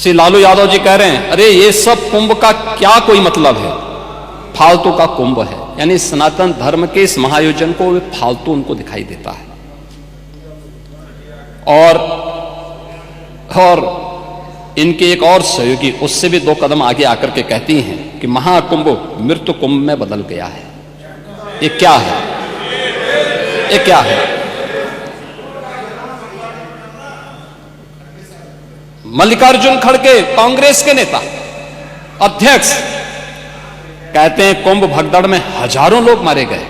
श्री लालू यादव जी कह रहे हैं अरे ये सब कुंभ का क्या कोई मतलब है, फालतू का कुंभ है। यानी सनातन धर्म के इस महाआयोजन को फालतू उनको दिखाई देता है। और इनके एक और सहयोगी उससे भी 2 कदम आगे आकर के कहती हैं कि महाकुंभ मृत्यु कुंभ में बदल गया है। ये क्या है? ये क्या है? मल्लिकार्जुन खड़गे कांग्रेस के नेता अध्यक्ष कहते हैं कुंभ भगदड़ में हजारों लोग मारे गए।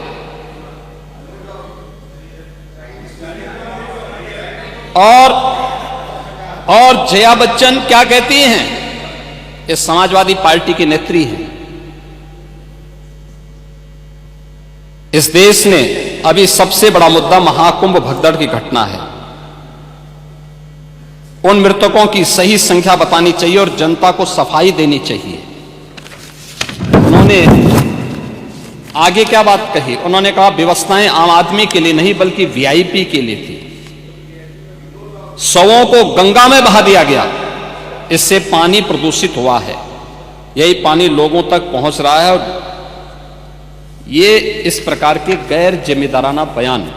और जया बच्चन क्या कहती हैं? ये समाजवादी पार्टी की नेत्री हैं। इस देश ने अभी सबसे बड़ा मुद्दा महाकुंभ भगदड़ की घटना है। उन मृतकों की सही संख्या बतानी चाहिए और जनता को सफाई देनी चाहिए। उन्होंने आगे क्या बात कही? उन्होंने कहा व्यवस्थाएं आम आदमी के लिए नहीं बल्कि वीआईपी के लिए थी। शवों को गंगा में बहा दिया गया, इससे पानी प्रदूषित हुआ है। यही पानी लोगों तक पहुंच रहा है और ये इस प्रकार के गैर जिम्मेदाराना बयान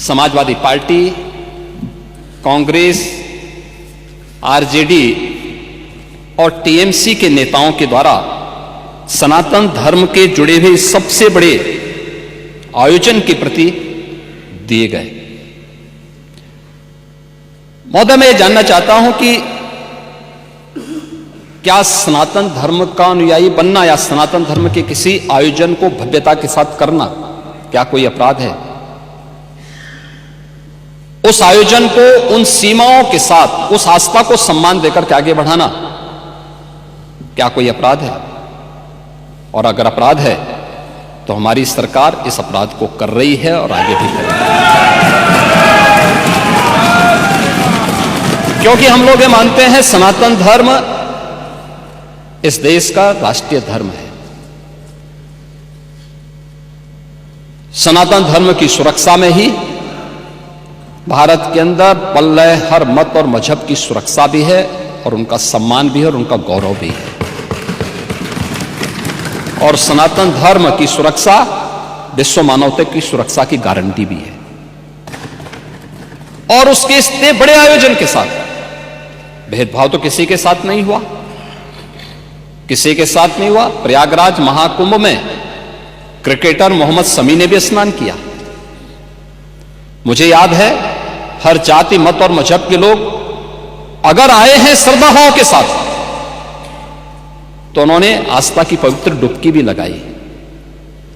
समाजवादी पार्टी, कांग्रेस, आरजेडी और टीएमसी के नेताओं के द्वारा सनातन धर्म के जुड़े हुए सबसे बड़े आयोजन के प्रति दिए गए। महोदय, मैं जानना चाहता हूं कि क्या सनातन धर्म का अनुयायी बनना या सनातन धर्म के किसी आयोजन को भव्यता के साथ करना क्या कोई अपराध है? उस आयोजन को उन सीमाओं के साथ उस आस्था को सम्मान देकर के आगे बढ़ाना क्या कोई अपराध है? और अगर अपराध है तो हमारी सरकार इस अपराध को कर रही है और आगे भी करेगी, क्योंकि हम लोग ये मानते हैं सनातन धर्म इस देश का राष्ट्रीय धर्म है। सनातन धर्म की सुरक्षा में ही भारत के अंदर पल रहे हर मत और मजहब की सुरक्षा भी है और उनका सम्मान भी है और उनका गौरव भी है। और सनातन धर्म की सुरक्षा विश्व मानवता की सुरक्षा की गारंटी भी है। और उसके इतने बड़े आयोजन के साथ भेदभाव तो किसी के साथ नहीं हुआ, किसी के साथ नहीं हुआ। प्रयागराज महाकुंभ में क्रिकेटर मोहम्मद शमी ने भी स्नान किया। मुझे याद है हर जाति मत और मजहब के लोग अगर आए हैं श्रद्धा भाव के साथ तो उन्होंने आस्था की पवित्र डुबकी भी लगाई।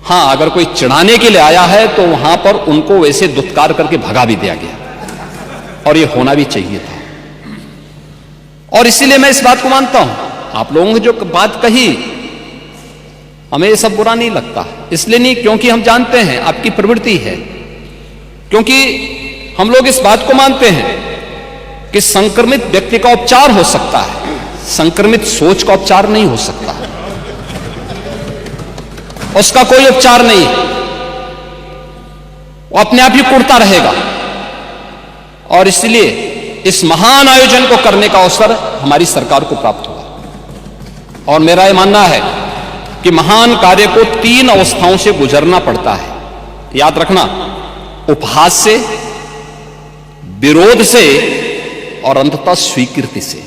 हां, अगर कोई चिढ़ाने के लिए आया है तो वहां पर उनको वैसे दुत्कार करके भगा भी दिया गया और यह होना भी चाहिए था। और इसीलिए मैं इस बात को मानता हूं, आप लोगों ने जो बात कही हमें यह सब बुरा नहीं लगता। इसलिए नहीं क्योंकि हम जानते हैं आपकी प्रवृत्ति है, क्योंकि हम लोग इस बात को मानते हैं कि संक्रमित व्यक्ति का उपचार हो सकता है, संक्रमित सोच का उपचार नहीं हो सकता। उसका कोई उपचार नहीं, वो अपने आप ही कुड़ता रहेगा। और इसलिए इस महान आयोजन को करने का अवसर हमारी सरकार को प्राप्त हुआ। और मेरा यह मानना है कि महान कार्य को 3 अवस्थाओं से गुजरना पड़ता है। याद रखना, उपहास से, विरोध से और अंततः स्वीकृति से।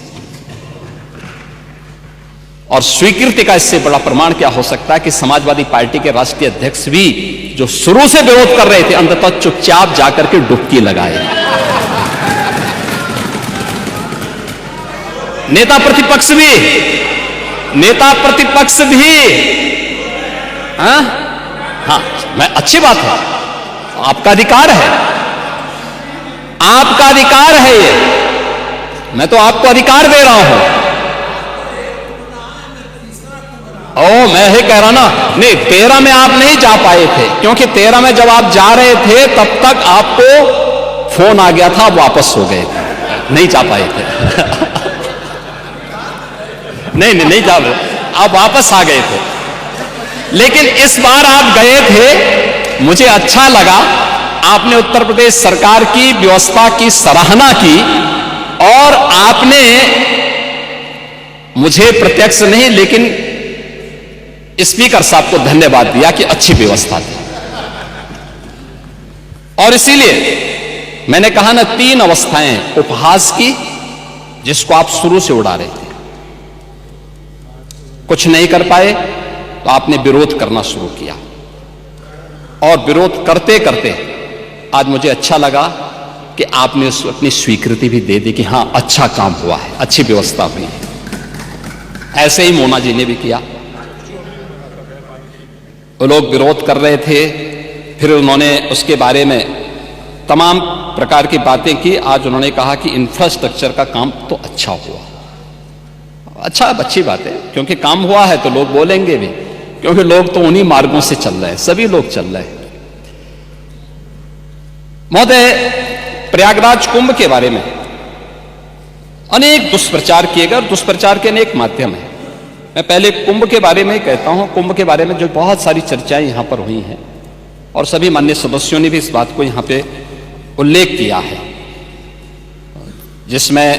और स्वीकृति का इससे बड़ा प्रमाण क्या हो सकता है कि समाजवादी पार्टी के राष्ट्रीय अध्यक्ष भी जो शुरू से विरोध कर रहे थे अंततः चुपचाप जाकर के डुबकी लगाए। नेता प्रतिपक्ष भी हाँ, मैं अच्छी बात है, आपका अधिकार है, आपका अधिकार है ये, मैं तो आपको अधिकार दे रहा हूं। मैं ही कह रहा ना, नहीं 13 में आप नहीं जा पाए थे, क्योंकि 13 में जब आप जा रहे थे तब तक आपको फोन आ गया था, आप वापस हो गए थे, नहीं जा पाए थे। नहीं जा रहे, आप वापस आ गए थे। लेकिन इस बार आप गए थे, मुझे अच्छा लगा, आपने उत्तर प्रदेश सरकार की व्यवस्था की सराहना की और आपने मुझे प्रत्यक्ष नहीं लेकिन स्पीकर साहब को धन्यवाद दिया कि अच्छी व्यवस्था थी। और इसीलिए मैंने कहा ना, 3 अवस्थाएं उपहास की जिसको आप शुरू से उड़ा रहे थे, कुछ नहीं कर पाए तो आपने विरोध करना शुरू किया, और विरोध करते करते आज मुझे अच्छा लगा कि आपने उसको अपनी स्वीकृति भी दे दी कि हां अच्छा काम हुआ है, अच्छी व्यवस्था हुई है। ऐसे ही मोना जी ने भी किया। वो लोग विरोध कर रहे थे, फिर उन्होंने उसके बारे में तमाम प्रकार की बातें की। आज उन्होंने कहा कि इंफ्रास्ट्रक्चर का काम तो अच्छा हुआ। अच्छा, अच्छी बात है, क्योंकि काम हुआ है तो लोग बोलेंगे भी, क्योंकि लोग तो उन्हीं मार्गों से चल रहे हैं, सभी लोग चल रहे हैं। महोदय, प्रयागराज कुंभ के बारे में अनेक दुष्प्रचार किए गए, और दुष्प्रचार के अनेक माध्यम हैं। मैं पहले कुंभ के बारे में कहता हूं। कुंभ के बारे में जो बहुत सारी चर्चाएं यहां पर हुई हैं, और सभी माननीय सदस्यों ने भी इस बात को यहां पे उल्लेख किया है, जिसमें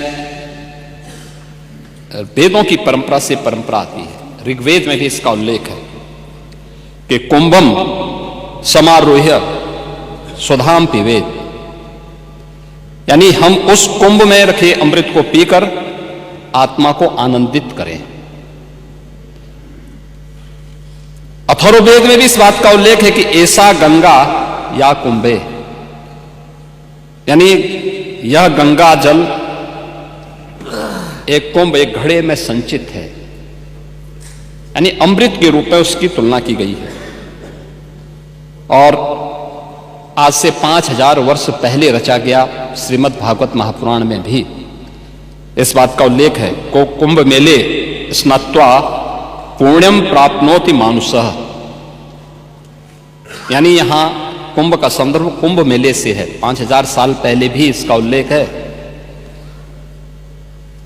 वेदों की परंपरा से परंपरा आती है। ऋग्वेद में भी इसका उल्लेख है कि कुंभम समारोह्य सुधाम पिबेद, यानी हम उस कुंभ में रखे अमृत को पीकर आत्मा को आनंदित करें। अथर्ववेद में भी इस बात का उल्लेख है कि ऐसा गंगा या कुंभे, यानी यह गंगा जल एक कुंभ, एक घड़े में संचित है, यानी अमृत के रूप में उसकी तुलना की गई है। और आज से 5000 वर्ष पहले रचा गया श्रीमद् भागवत महापुराण में भी इस बात का उल्लेख है को कुंभ मेले स्नात्वा पुण्यम प्राप्नोति मानुषः, यानी यहां कुंभ का संदर्भ कुंभ मेले से है। 5000 साल पहले भी इसका उल्लेख है।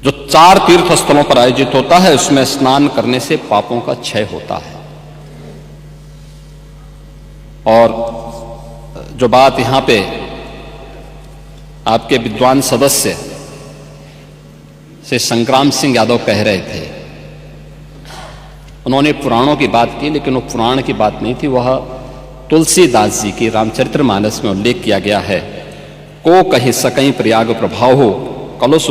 जो 4 तीर्थ स्थलों पर आयोजित होता है, उसमें स्नान करने से पापों का क्षय होता है। और जो बात यहां पे आपके विद्वान सदस्य से संग्राम सिंह यादव कह रहे थे, उन्होंने पुराणों की बात की, लेकिन वो पुराण की बात नहीं थी, वह तुलसीदास जी की रामचरितमानस में उल्लेख किया गया है। को कहि सकई प्रयाग प्रभाव हो, कलुष